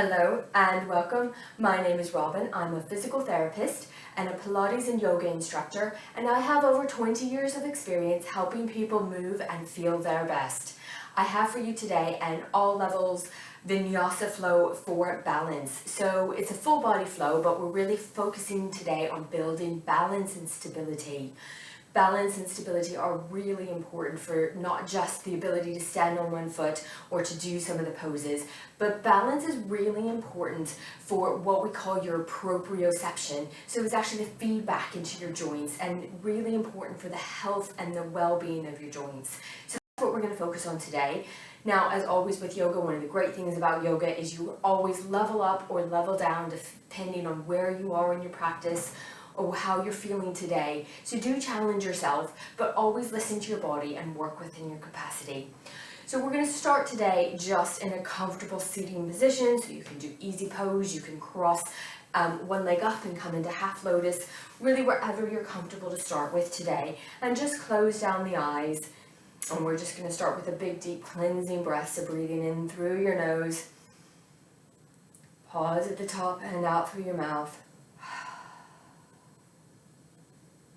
Hello and welcome. My name is Robin. I'm a physical therapist and a Pilates and yoga instructor, and I have over 20 years of experience helping people move and feel their best. I have for you today an all levels vinyasa flow for balance. So it's a full body flow, but we're really focusing today on building balance and stability. Balance and stability are really important for not just the ability to stand on one foot or to do some of the poses, but balance is really important for what we call your proprioception. So it's actually the feedback into your joints and really important for the health and the well-being of your joints. So that's what we're going to focus on today. Now, as always with yoga, one of the great things about yoga is you always level up or level down depending on where you are in your practice or how you're feeling today. So do challenge yourself, but always listen to your body and work within your capacity. So we're going to start today just in a comfortable seating position. So you can do easy pose, you can cross one leg up and come into half lotus, really wherever you're comfortable to start with today. And just close down the eyes. And we're just going to start with a big deep cleansing breath. So breathing in through your nose, pause at the top and out through your mouth.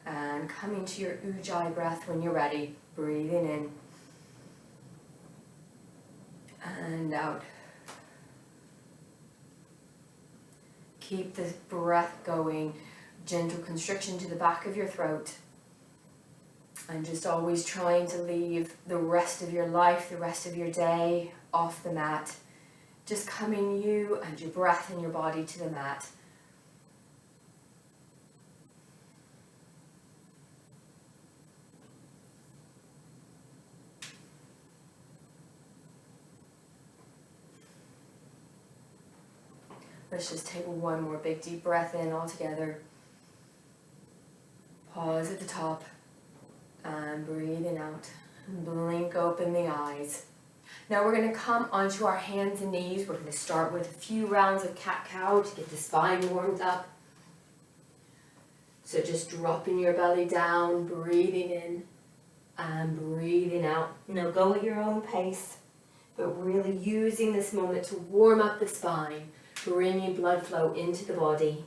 And coming to your ujjayi breath when you're ready, breathing in and out. Keep this breath going, gentle constriction to the back of your throat, and just always trying to leave the rest of your life, the rest of your day off the mat. Just coming you and your breath and your body to the mat. Let's just take one more big deep breath in all together. Pause at the top and breathing out. And blink open the eyes. Now we're going to come onto our hands and knees. We're going to start with a few rounds of cat-cow to get the spine warmed up. So just dropping your belly down, breathing in and breathing out. Now go at your own pace, but really using this moment to warm up the spine, bringing blood flow into the body.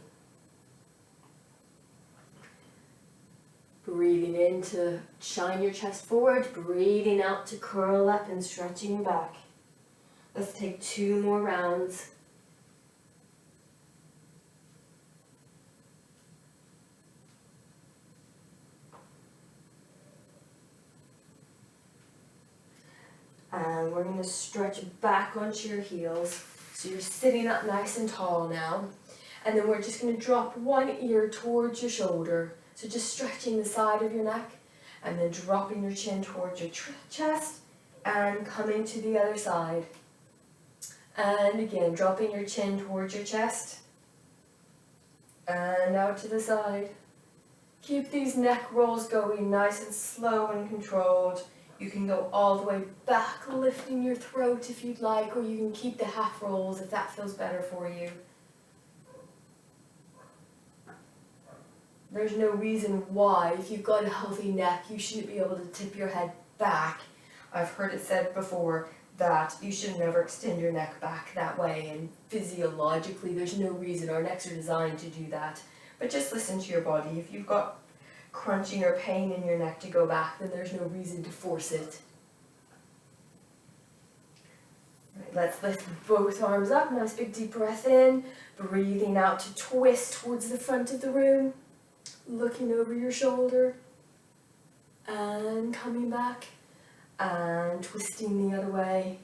Breathing in to shine your chest forward, breathing out to curl up and stretching your back. Let's take 2 more rounds. And we're going to stretch back onto your heels. So you're sitting up nice and tall now. And then we're just going to drop one ear towards your shoulder. So just stretching the side of your neck and then dropping your chin towards your chest and coming to the other side. And again, dropping your chin towards your chest and out to the side. Keep these neck rolls going nice and slow and controlled. You can go all the way back, lifting your throat if you'd like, or you can keep the half rolls if that feels better for you. There's no reason why, if you've got a healthy neck, you shouldn't be able to tip your head back. I've heard it said before that you should never extend your neck back that way, and physiologically there's no reason. Our necks are designed to do that. But just listen to your body. If you've got crunching or pain in your neck to go back, then there's no reason to force it. Right, let's lift both arms up. Nice big deep breath in. Breathing out to twist towards the front of the room. Looking over your shoulder. And coming back. And twisting the other way.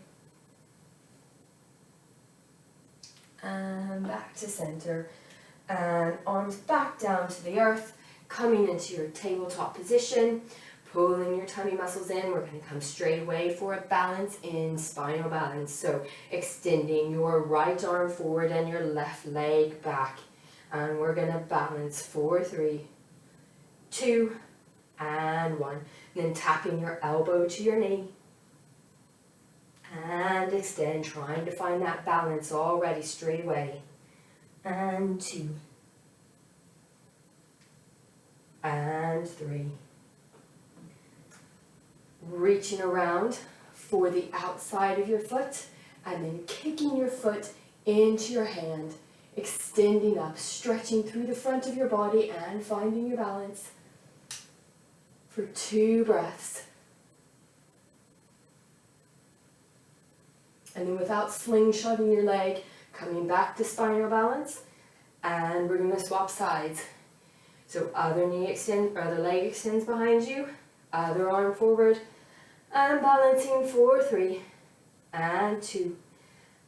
And back to center. And arms back down to the earth. Coming into your tabletop position, pulling your tummy muscles in. We're going to come straight away for a balance in spinal balance. So extending your right arm forward and your left leg back. And we're going to balance 4, 3, 2, and 1. Then tapping your elbow to your knee. And extend, trying to find that balance already straight away. And 2. And 3. Reaching around for the outside of your foot and then kicking your foot into your hand, extending up, stretching through the front of your body and finding your balance for 2 breaths. And then without slingshotting your leg, coming back to spinal balance, and we're going to swap sides. So other knee extends, or other leg extends behind you, other arm forward, and balancing for 3, and 2,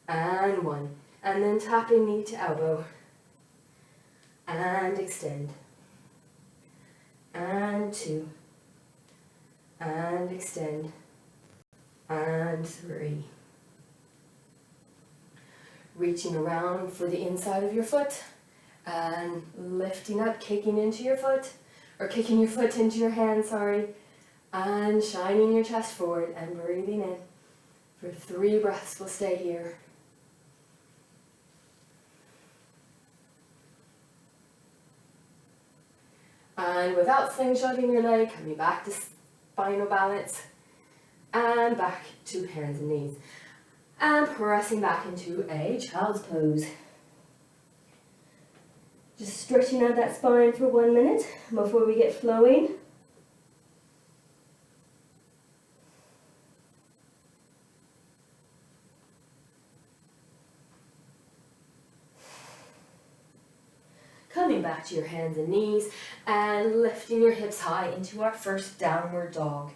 and 1. And then tapping knee to elbow, and extend, and 2, and extend, and 3. Reaching around for the inside of your foot, and lifting up, kicking into your foot, or kicking your foot into your hand, sorry, and shining your chest forward and breathing in. For 3 breaths, we'll stay here. And without slingshotting your leg, coming back to spinal balance, and back to hands and knees. And pressing back into a child's pose. Just stretching out that spine for 1 minute before we get flowing. Coming back to your hands and knees and lifting your hips high into our first downward dog.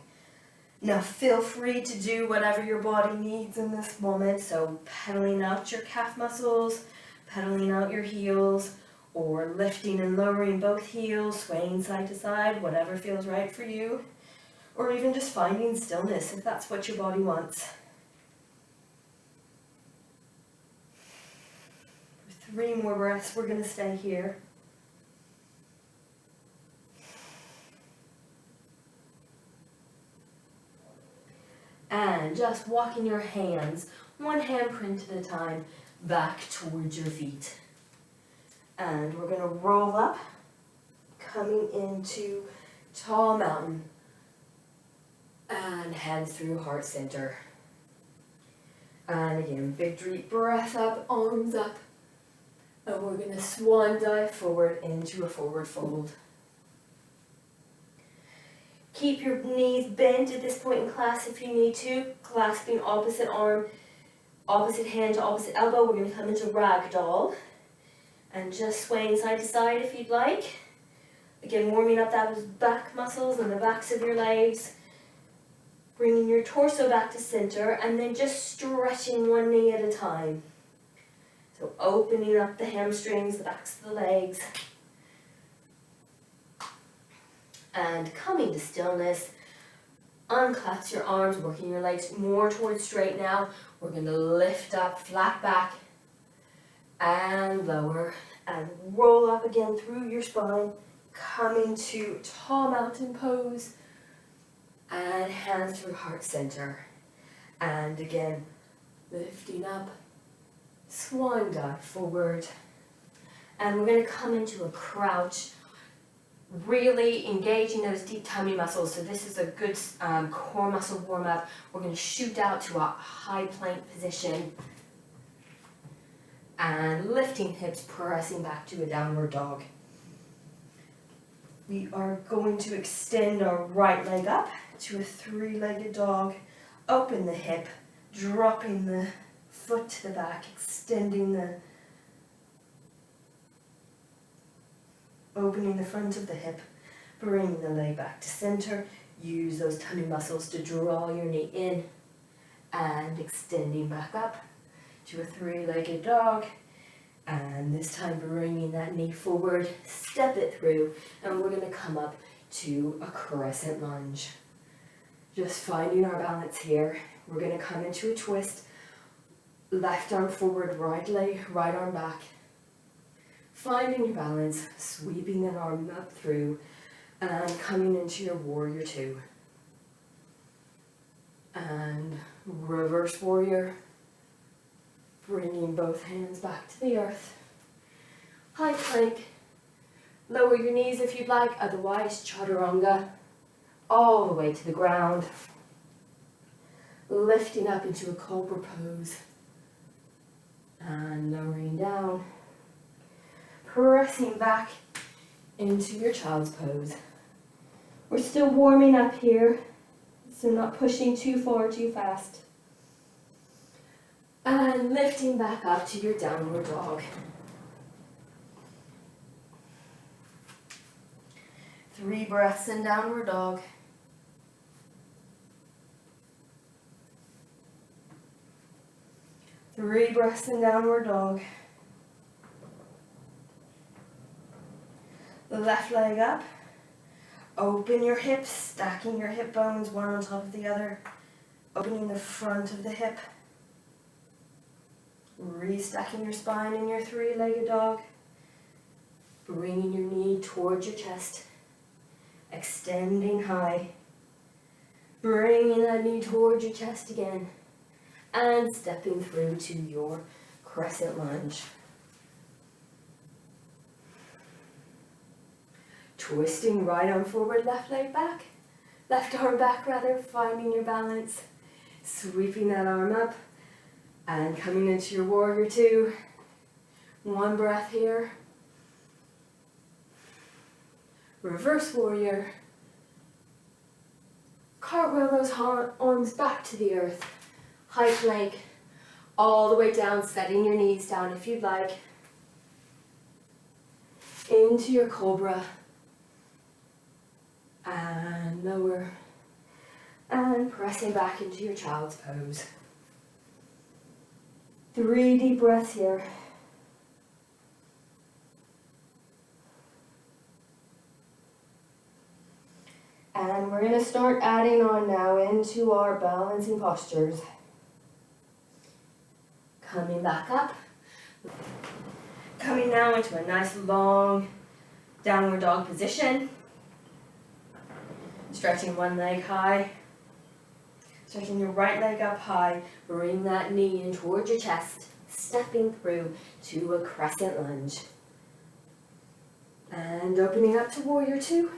Now feel free to do whatever your body needs in this moment. So pedaling out your calf muscles, pedaling out your heels, or lifting and lowering both heels, swaying side to side, whatever feels right for you. Or even just finding stillness if that's what your body wants. For 3 more breaths, we're going to stay here. And just walking your hands, 1 handprint at a time, back towards your feet. And we're going to roll up, coming into tall mountain. And hands through heart center. And again, big deep breath up, arms up. And we're going to swan dive forward into a forward fold. Keep your knees bent at this point in class if you need to, clasping opposite arm, opposite hand to opposite elbow. We're going to come into ragdoll and just swaying side to side if you'd like. Again, warming up those back muscles and the backs of your legs. Bringing your torso back to center and then just stretching 1 knee at a time. So opening up the hamstrings, the backs of the legs. And coming to stillness, unclasp your arms, working your legs more towards straight now. We're going to lift up, flat back, and lower, and roll up again through your spine, coming to tall mountain pose, and hands through heart center. And again, lifting up, swan dive forward, and we're going to come into a crouch, really engaging those deep tummy muscles. So this is a good core muscle warm up. We're going to shoot out to a high plank position and lifting hips, pressing back to a downward dog. We are going to extend our right leg up to a 3-legged dog. Open the hip, dropping the foot to the back, opening the front of the hip, bringing the leg back to center. Use those tummy muscles to draw your knee in and extending back up to a 3-legged dog. And this time bringing that knee forward, step it through, and we're going to come up to a crescent lunge. Just finding our balance here. We're going to come into a twist, left arm forward, right arm back. Finding your balance, sweeping that arm up through, and coming into your warrior 2. And reverse warrior, bringing both hands back to the earth. High plank, lower your knees if you'd like, otherwise chaturanga, all the way to the ground. Lifting up into a cobra pose. And lowering down. Pressing back into your child's pose. We're still warming up here, so not pushing too far, too fast. And lifting back up to your downward dog. 3 breaths in downward dog. 3 breaths in downward dog. The left leg up. Open your hips, stacking your hip bones one on top of the other. Opening the front of the hip. Restacking your spine in your 3-legged dog. Bringing your knee towards your chest. Extending high. Bringing that knee towards your chest again. And stepping through to your crescent lunge. Twisting right arm forward, left leg back. Left arm back rather, finding your balance. Sweeping that arm up. And coming into your warrior 2. 1 breath here. Reverse warrior. Cartwheel those arms back to the earth. High plank. All the way down, setting your knees down if you'd like. Into your cobra. And lower. And pressing back into your child's pose. 3 deep breaths here. And we're going to start adding on now into our balancing postures. Coming back up. Coming now into a nice long downward dog position. Stretching one leg high. Stretching your right leg up high. Bring that knee in towards your chest. Stepping through to a crescent lunge. And opening up to warrior 2.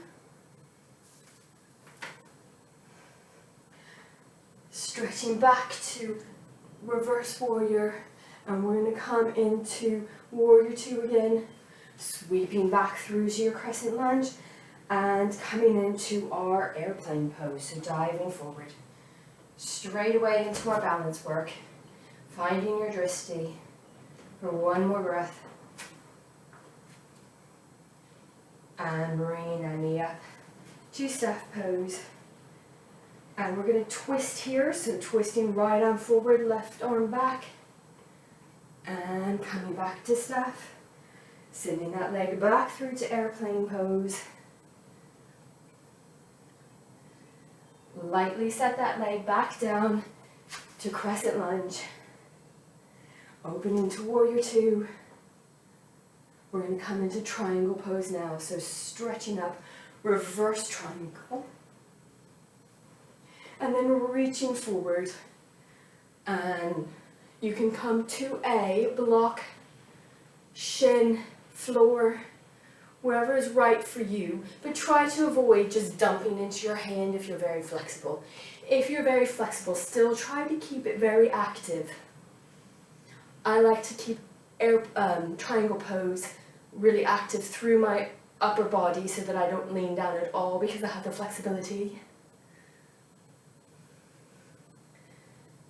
Stretching back to reverse warrior. And we're going to come into warrior 2 again. Sweeping back through to your crescent lunge. And coming into our airplane pose. So diving forward. Straight away into our balance work. Finding your drishti for 1 more breath. And bringing that knee up to staff pose. And we're going to twist here. So twisting right arm forward, left arm back. And coming back to staff. Sending that leg back through to airplane pose. Lightly set that leg back down to crescent lunge. Opening to warrior 2. We're going to come into triangle pose now. So stretching up, reverse triangle. And then reaching forward. And you can come to a block, shin, floor, wherever is right for you, but try to avoid just dumping into your hand if you're very flexible. If you're very flexible, still try to keep it very active. I like to keep triangle pose really active through my upper body so that I don't lean down at all because I have the flexibility.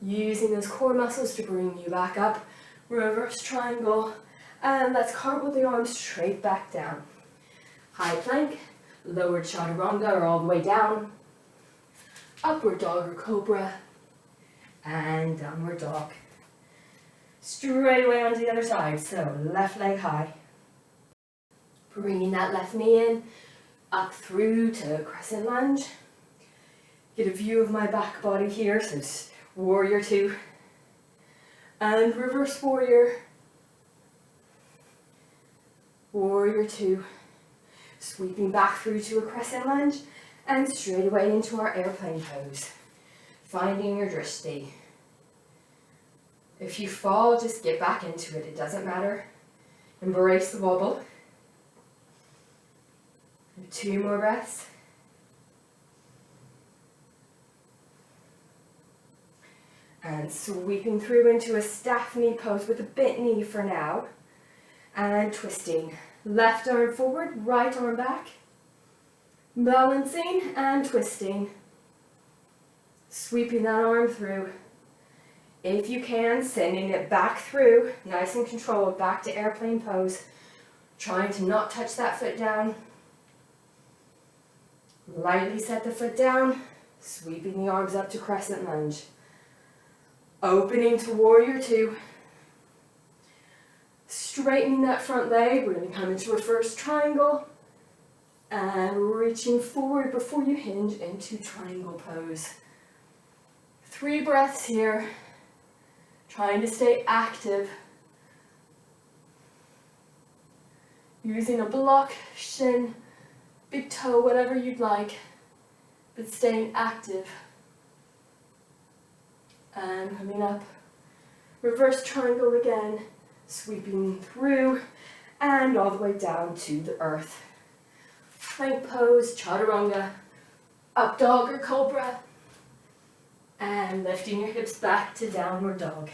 Using those core muscles to bring you back up. Reverse triangle. And let's cartwheel the arms straight back down. High plank, lowered chaturanga or all the way down. Upward dog or cobra. And downward dog. Straight away onto the other side. So left leg high. Bringing that left knee in. Up through to crescent lunge. Get a view of my back body here. So warrior 2. And reverse warrior. Warrior 2. Sweeping back through to a crescent lunge and straight away into our airplane pose. Finding your drishti. If you fall, just get back into it. It doesn't matter. Embrace the wobble. 2 more breaths. And sweeping through into a staff knee pose with a bent knee for now. And twisting. Left arm forward, right arm back. Balancing and twisting. Sweeping that arm through. If you can, sending it back through, nice and controlled, back to airplane pose. Trying to not touch that foot down. Lightly set the foot down, sweeping the arms up to crescent lunge. Opening to warrior two. Straightening that front leg, we're going to come into reverse triangle. And reaching forward before you hinge into triangle pose. 3 breaths here. Trying to stay active. Using a block, shin, big toe, whatever you'd like, but staying active. And coming up, reverse triangle again, sweeping through and all the way down to the earth. Plank pose, chaturanga, up dog or cobra, and lifting your hips back to downward dog.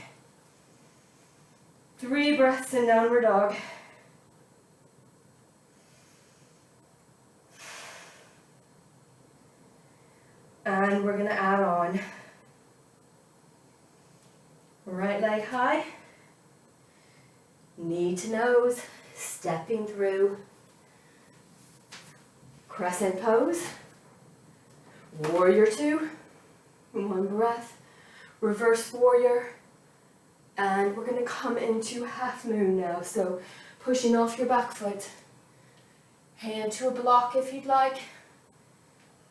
3 breaths in downward dog. And we're going to add on right leg high, knee to nose, stepping through, crescent pose, warrior two, 1 breath, reverse warrior, and we're going to come into half moon now, so pushing off your back foot, hand to a block if you'd like,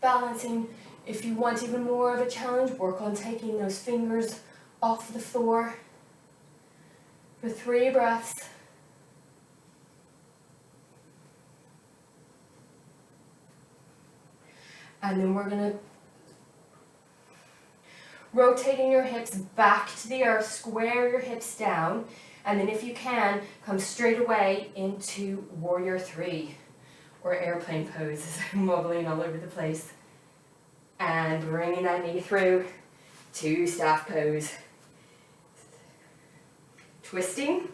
balancing. If you want even more of a challenge, work on taking those fingers off the floor for 3 breaths. And then we're going to rotating your hips back to the earth, square your hips down, and then if you can, come straight away into warrior 3 or airplane pose. I'm wobbling all over the place. And bringing that knee through to staff pose. Twisting.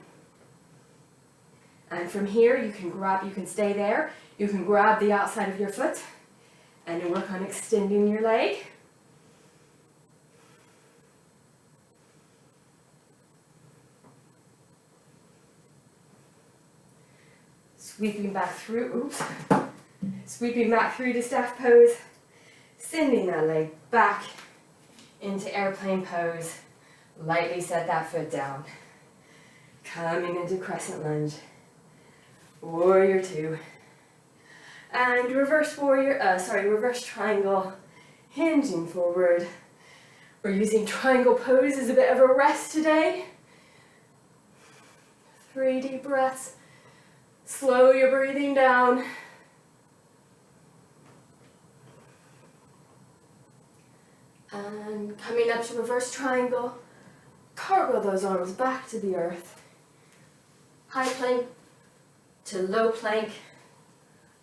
And from here you can stay there. You can grab the outside of your foot and then work on extending your leg. Sweeping back through, sweeping back through to staff pose. Sending that leg back into airplane pose. Lightly set that foot down. Coming into crescent lunge. Warrior two. And reverse reverse triangle. Hinging forward. We're using triangle pose as a bit of a rest today. 3 deep breaths. Slow your breathing down. And coming up to reverse triangle, cartwheel those arms back to the earth. High plank to low plank,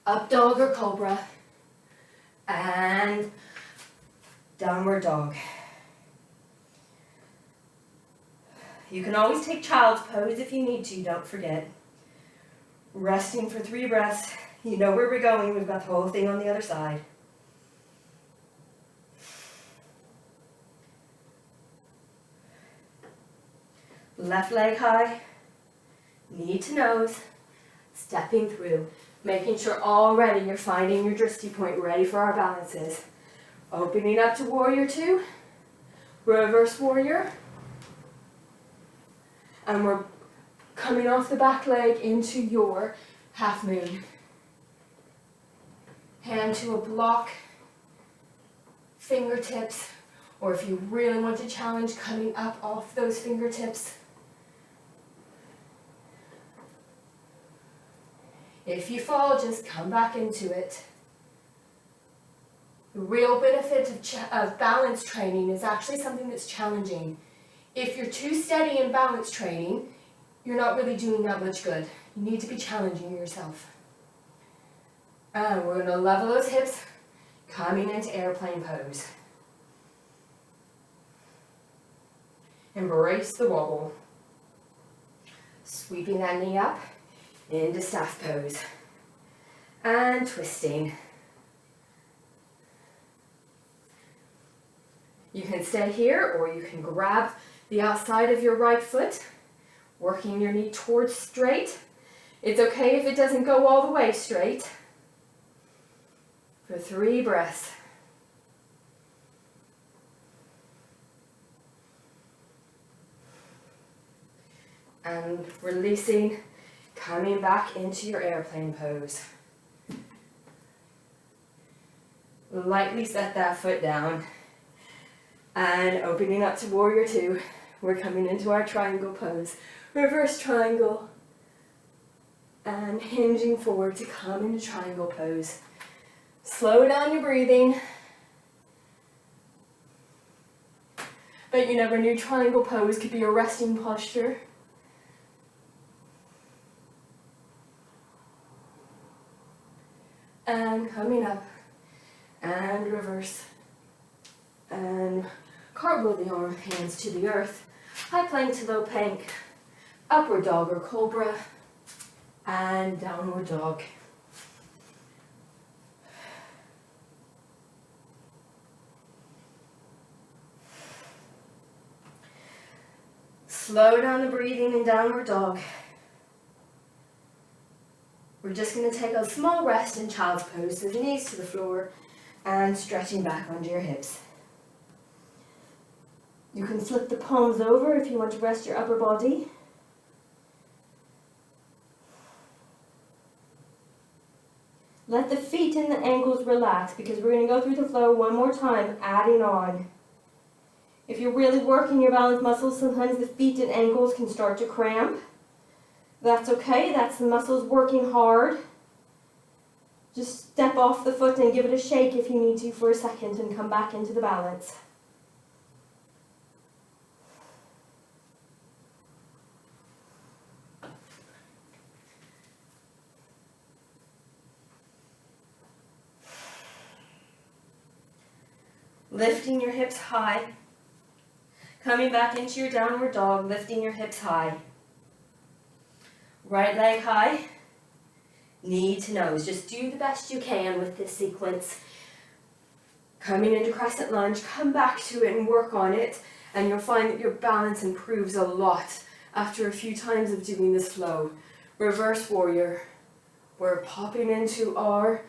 up dog or cobra, and downward dog. You can always take child's pose if you need to, don't forget. Resting for 3 breaths. You know where we're going, we've got the whole thing on the other side. Left leg high, knee to nose, stepping through, making sure already you're finding your drishti point, ready for our balances. Opening up to warrior two, reverse warrior, and we're coming off the back leg into your half moon. Hand to a block, fingertips, or if you really want to challenge, coming up off those fingertips. If you fall, just come back into it. The real benefit of balance training is actually something that's challenging. If you're too steady in balance training, you're not really doing that much good. You need to be challenging yourself. And we're going to level those hips, coming into airplane pose. Embrace the wobble. Sweeping that knee up into staff pose. And twisting. You can stay here or you can grab the outside of your right foot, working your knee towards straight. It's okay if it doesn't go all the way straight. For 3 breaths. And releasing, coming back into your airplane pose. Lightly set that foot down. And opening up to warrior 2. We're coming into our triangle pose. Reverse triangle. And hinging forward to come into triangle pose. Slow down your breathing. But you never knew triangle pose could be a resting posture. And coming up. And reverse. And cartwheel the arm, hands to the earth. High plank to low plank. Upward dog or cobra. And downward dog. Slow down the breathing in downward dog. We're just going to take a small rest in child's pose, so the knees to the floor and stretching back onto your hips. You can flip the palms over if you want to rest your upper body. Let the feet and the ankles relax because we're going to go through the flow one more time, adding on. If you're really working your balance muscles, sometimes the feet and ankles can start to cramp. That's okay, that's the muscles working hard. Just step off the foot and give it a shake if you need to for a second and come back into the balance. Lifting your hips high. Coming back into your downward dog, lifting your hips high. Right leg high. Knee to nose. Just do the best you can with this sequence. Coming into crescent lunge, come back to it and work on it, and you'll find that your balance improves a lot after a few times of doing this flow. Reverse warrior. We're popping into our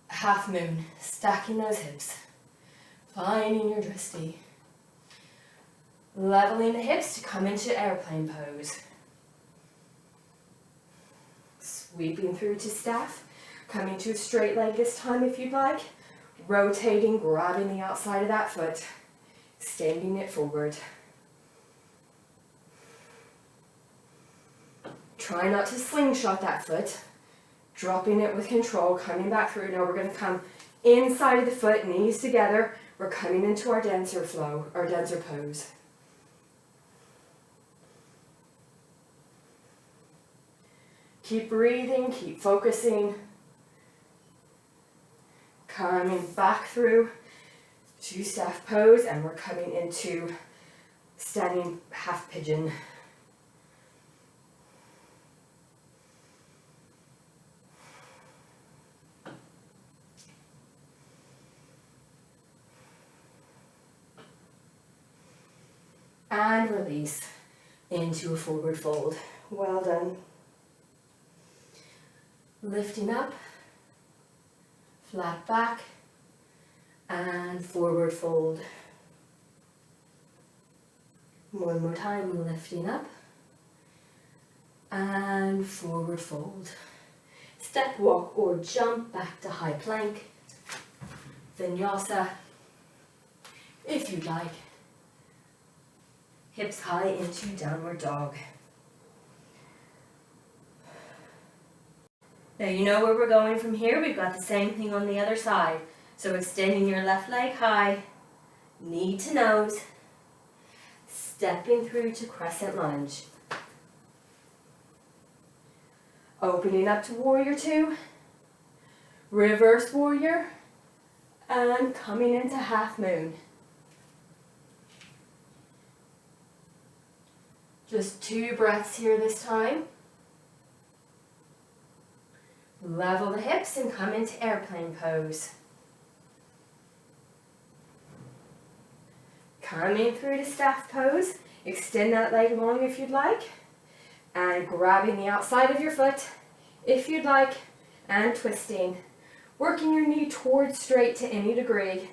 half moon, stacking those hips. Finding your drishti. Leveling the hips to come into airplane pose. Sweeping through to staff. Coming to a straight leg this time if you'd like. Rotating, grabbing the outside of that foot. Extending it forward. Try not to slingshot that foot. Dropping it with control, coming back through. Now we're going to come inside of the foot, knees together. We're coming into our dancer flow, our dancer pose. Keep breathing, keep focusing. Coming back through to staff pose, and we're coming into standing half pigeon. And release into a forward fold. Well done. Lifting up, flat back, and forward fold. One more time, lifting up, and forward fold. Step walk or jump back to high plank. Vinyasa, if you'd like. Hips high into downward dog. Now you know where we're going from here. We've got the same thing on the other side. So extending your left leg high, knee to nose, stepping through to crescent lunge. Opening up to warrior 2, reverse warrior, and coming into half moon. Just 2 breaths here this time. Level the hips and come into airplane pose. Coming through to staff pose. Extend that leg long if you'd like. And grabbing the outside of your foot if you'd like. And twisting. Working your knee towards straight to any degree.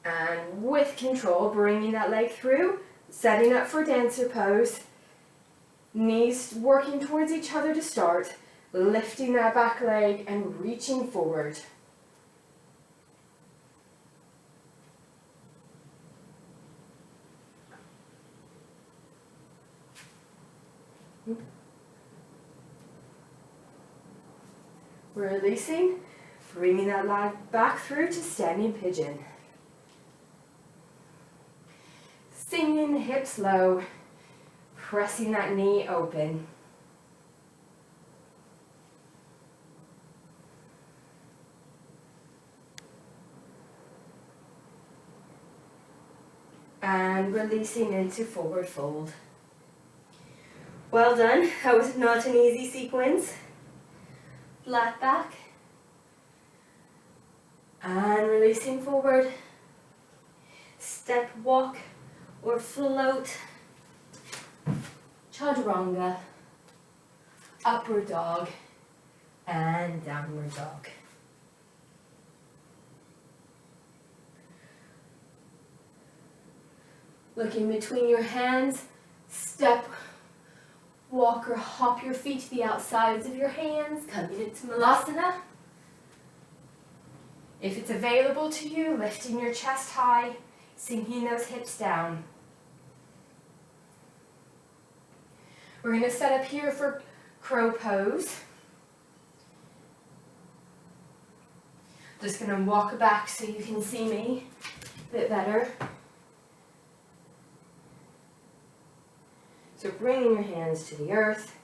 And with control, bringing that leg through, setting up for dancer pose. Knees working towards each other to start, lifting that back leg and reaching forward. Releasing, bringing that leg back through to standing pigeon. Sinking the hips low, pressing that knee open. And releasing into forward fold. Well done. That was not an easy sequence. Flat back. And releasing forward. Step walk or float. Chaturanga. Upward dog. And downward dog. Looking between your hands, step, walk or hop your feet to the outsides of your hands, coming into Malasana. If it's available to you, lifting your chest high, sinking those hips down. We're going to set up here for crow pose. Just going to walk back so you can see me a bit better. So bringing your hands to the earth,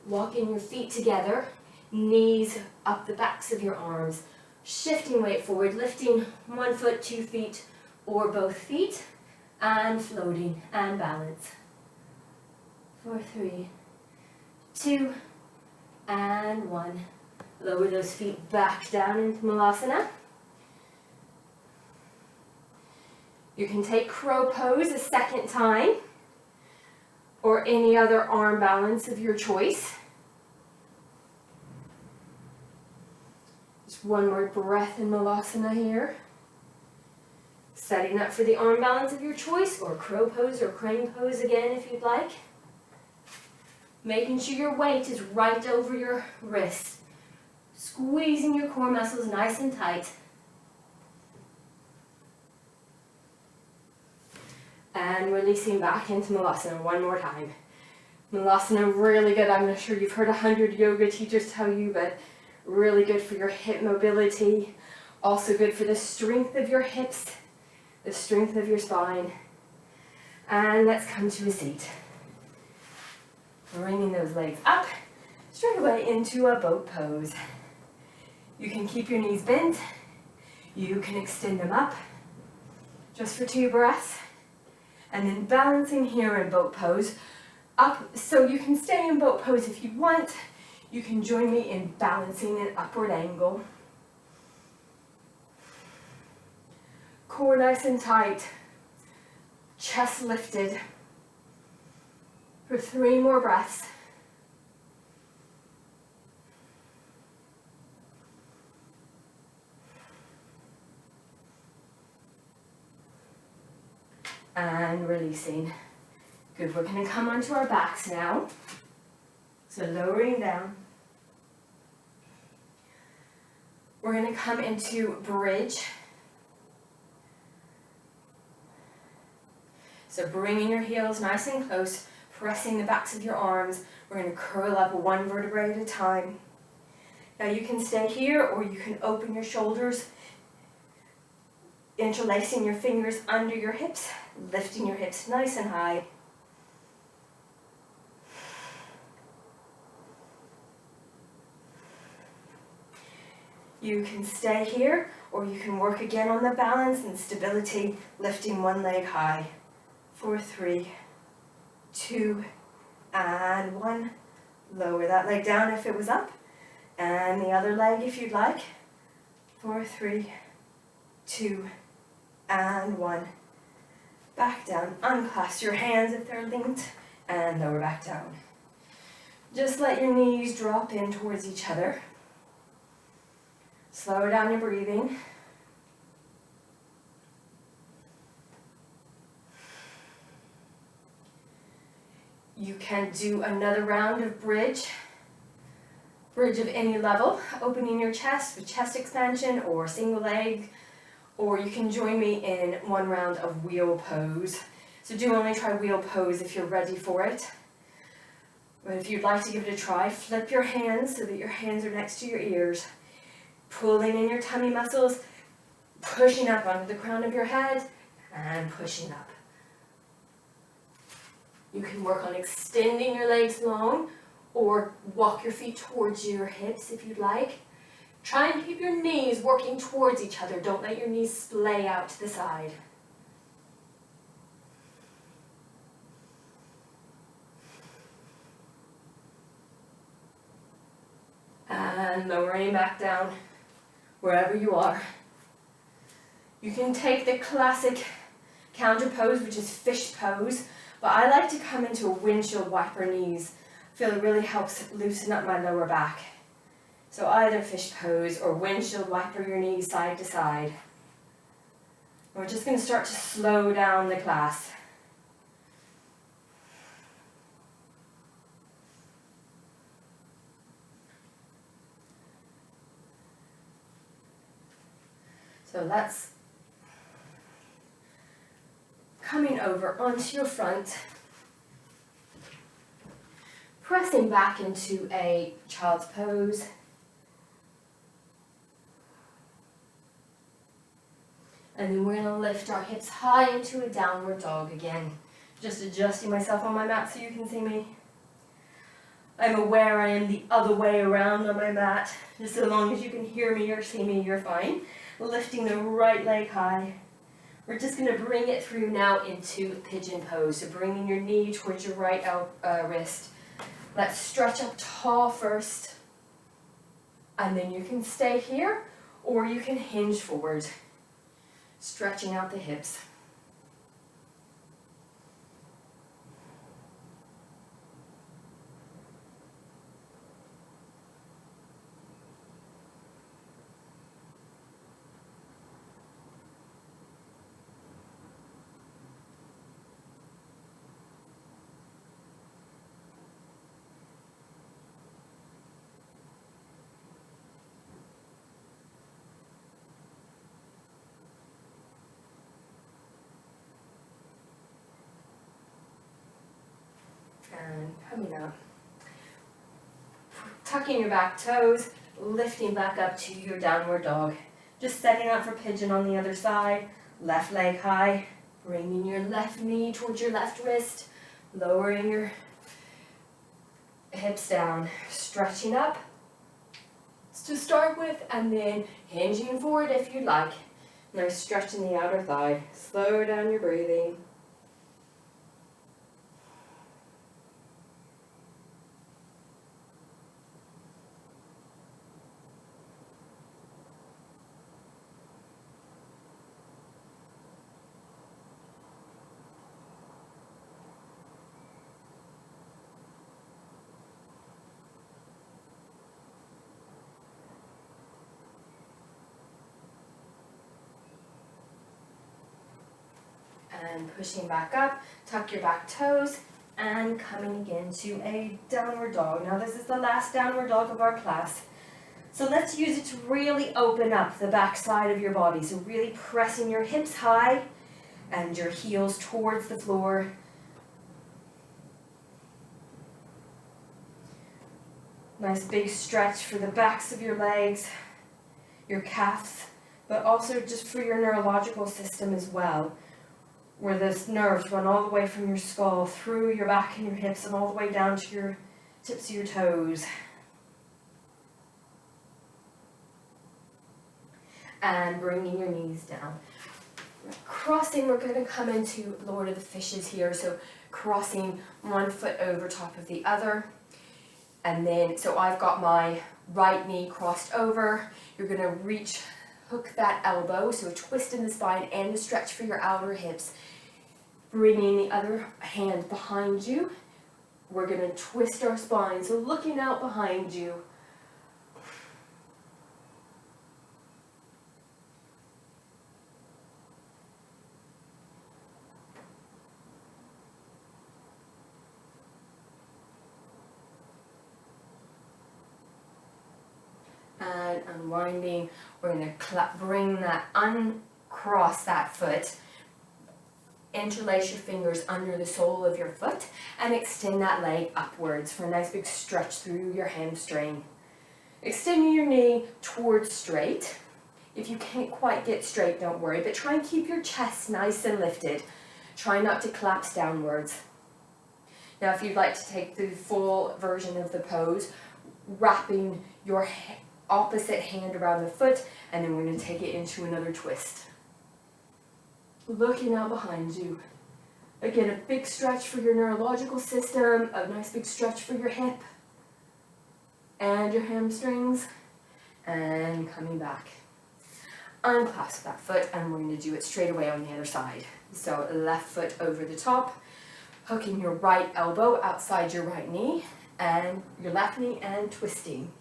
walking your feet together, knees up the backs of your arms, shifting weight forward, lifting 1 foot, 2 feet, or both feet, and floating and balance. 4, 3, 2, and 1. Lower those feet back down into Malasana. You can take crow pose a second time, or any other arm balance of your choice. Just 1 more breath in Malasana here. Setting up for the arm balance of your choice, or crow pose or crane pose again if you'd like. Making sure your weight is right over your wrist. Squeezing your core muscles nice and tight. And releasing back into Malasana 1 more time. Malasana, really good. I'm sure you've heard 100 yoga teachers tell you, but really good for your hip mobility. Also good for the strength of your hips, the strength of your spine. And let's come to a seat. Bringing those legs up, straight away into a boat pose. You can keep your knees bent. You can extend them up, just for 2 breaths. And then balancing here in boat pose, up, so you can stay in boat pose if you want. You can join me in balancing an upward angle. Core nice and tight, chest lifted. For 3 more breaths. And releasing. Good, we're going to come onto our backs now. So lowering down. We're going to come into bridge. So bringing your heels nice and close, pressing the backs of your arms. We're going to curl up 1 vertebrae at a time. Now you can stay here, or you can open your shoulders, interlacing your fingers under your hips, lifting your hips nice and high. You can stay here, or you can work again on the balance and stability, lifting one leg high. 4, 3, 2, and 1. Lower that leg down if it was up, and the other leg if you'd like. 4, 3, 2, and 1. Back down. Unclasp your hands if they're linked, and lower back down. Just let your knees drop in towards each other. Slow down your breathing. You can do another round of bridge of any level, opening your chest with chest expansion or single leg, or you can join me in one round of wheel pose. So do only try wheel pose if you're ready for it. But if you'd like to give it a try, flip your hands so that your hands are next to your ears, pulling in your tummy muscles, pushing up onto the crown of your head, and pushing up. You can work on extending your legs long, or walk your feet towards your hips if you'd like. Try and keep your knees working towards each other. Don't let your knees splay out to the side. And lowering back down, wherever you are. You can take the classic counter pose, which is fish pose, but I like to come into a windshield wiper knees. I feel it really helps loosen up my lower back. So either fish pose or windshield wiper your knees side to side. We're just going to start to slow down the class. So that's coming over onto your front, pressing back into a child's pose. And then we're going to lift our hips high into a downward dog again. Just adjusting myself on my mat so you can see me. I'm aware I am the other way around on my mat. Just so long as you can hear me or see me, you're fine. Lifting the right leg high. We're just going to bring it through now into pigeon pose. So bringing your knee towards your right wrist. Let's stretch up tall first. And then you can stay here or you can hinge forward. Stretching out the hips. And coming up. Tucking your back toes, lifting back up to your downward dog. Just setting up for pigeon on the other side. Left leg high, bringing your left knee towards your left wrist, lowering your hips down, stretching up to start with, and then hinging forward if you'd like. Now stretching the outer thigh. Slow down your breathing. And pushing back up, tuck your back toes, and coming again to a downward dog. Now this is the last downward dog of our class. So let's use it to really open up the back side of your body. So really pressing your hips high and your heels towards the floor. Nice big stretch for the backs of your legs, your calves, but also just for your neurological system as well, where the nerves run all the way from your skull through your back and your hips and all the way down to your tips of your toes. and bringing your knees down. Crossing, we're going to come into Lord of the Fishes here, so crossing one foot over top of the other. And then, so I've got my right knee crossed over. You're going to hook that elbow, so a twist in the spine and a stretch for your outer hips. Bringing the other hand behind you. We're going to twist our spine, so looking out behind you. And unwinding, we're going to uncross that foot, interlace your fingers under the sole of your foot, and extend that leg upwards for a nice big stretch through your hamstring. Extending your knee towards straight. If you can't quite get straight, don't worry, but try and keep your chest nice and lifted. Try not to collapse downwards. Now, if you'd like to take the full version of the pose, wrapping your opposite hand around the foot, and then we're going to take it into another twist. Looking out behind you. Again, a big stretch for your neurological system, a nice big stretch for your hip and your hamstrings, and coming back. Unclasp that foot, and we're going to do it straight away on the other side. So left foot over the top, hooking your right elbow outside your right knee, and your left knee, and twisting.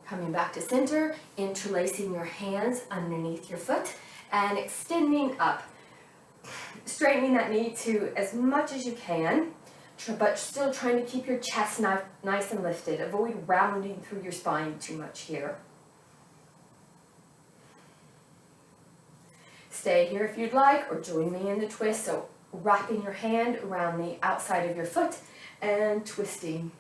Coming back to center, interlacing your hands underneath your foot and extending up. Straightening that knee to as much as you can, but still trying to keep your chest nice and lifted. Avoid rounding through your spine too much here. Stay here if you'd like, or join me in the twist. So wrapping your hand around the outside of your foot and twisting.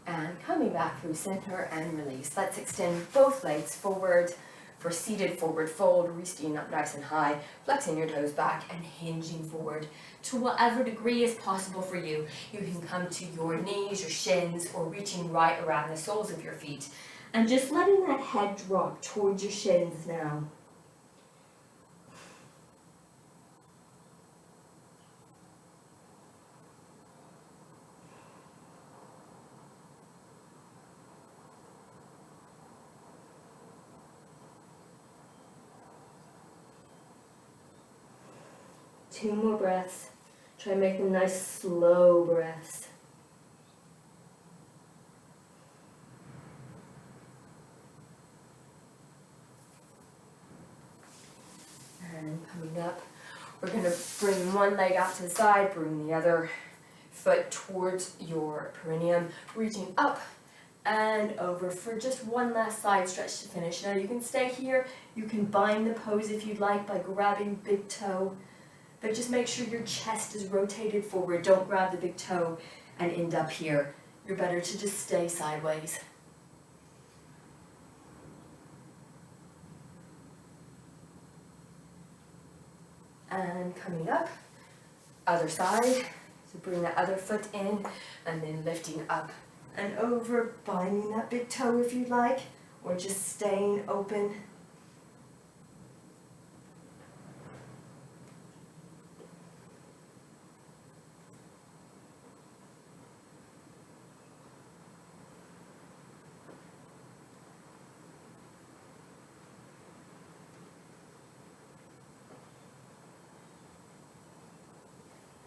And coming back through center and release. Let's extend both legs forward for seated forward fold, resting up nice and high, flexing your toes back and hinging forward to whatever degree is possible for you. You can come to your knees, your shins, or reaching right around the soles of your feet. And just letting that head drop towards your shins now. Two more breaths. Try and make them nice, slow breaths. And coming up, we're going to bring one leg out to the side, bring the other foot towards your perineum, reaching up and over for just one last side stretch to finish. Now you can stay here, you can bind the pose if you'd like by grabbing big toe. But just make sure your chest is rotated forward. Don't grab the big toe and end up here. You're better to just stay sideways. And coming up, other side. So bring that other foot in and then lifting up and over, binding that big toe if you'd like, or just staying open.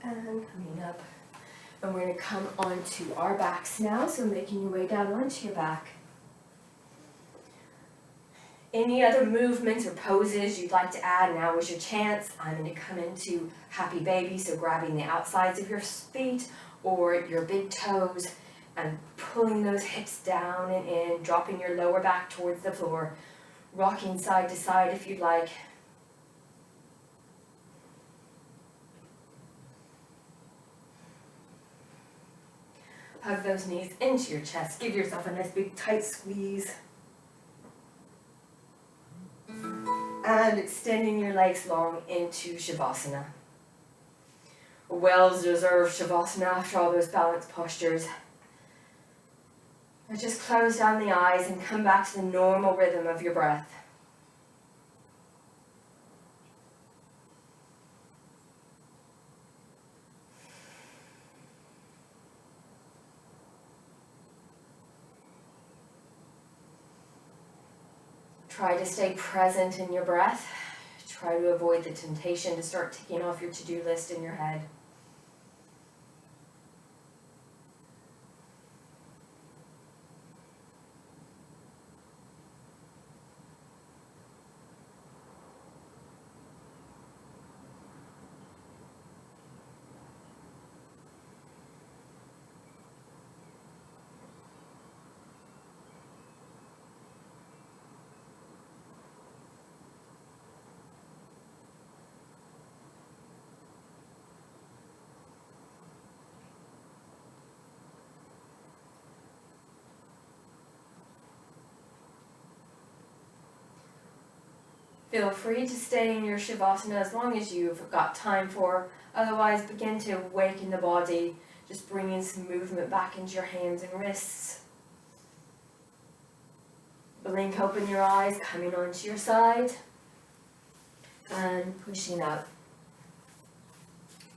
And coming up, and we're going to come onto our backs now, so making your way down onto your back. Any other movements or poses you'd like to add, now is your chance. I'm going to come into happy baby, so grabbing the outsides of your feet or your big toes and pulling those hips down and in, dropping your lower back towards the floor, rocking side to side if you'd like. Hug those knees into your chest. Give yourself a nice big tight squeeze. And extending your legs long into Shavasana. A well-deserved Shavasana after all those balanced postures. Now just close down the eyes and come back to the normal rhythm of your breath. Try to stay present in your breath. Try to avoid the temptation to start ticking off your to-do list in your head. Feel free to stay in your Shavasana as long as you've got time for. Otherwise, begin to awaken the body, just bringing some movement back into your hands and wrists. Blink open your eyes, coming onto your side, and pushing up.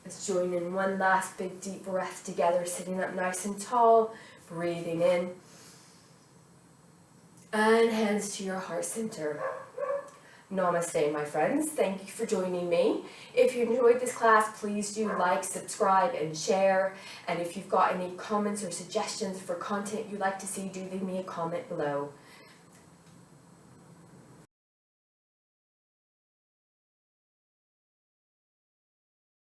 Let's join in one last big deep breath together, sitting up nice and tall, breathing in, and hands to your heart center. Namaste, my friends. Thank you for joining me. If you enjoyed this class, please do like, subscribe, and share. And if you've got any comments or suggestions for content you'd like to see, do leave me a comment below.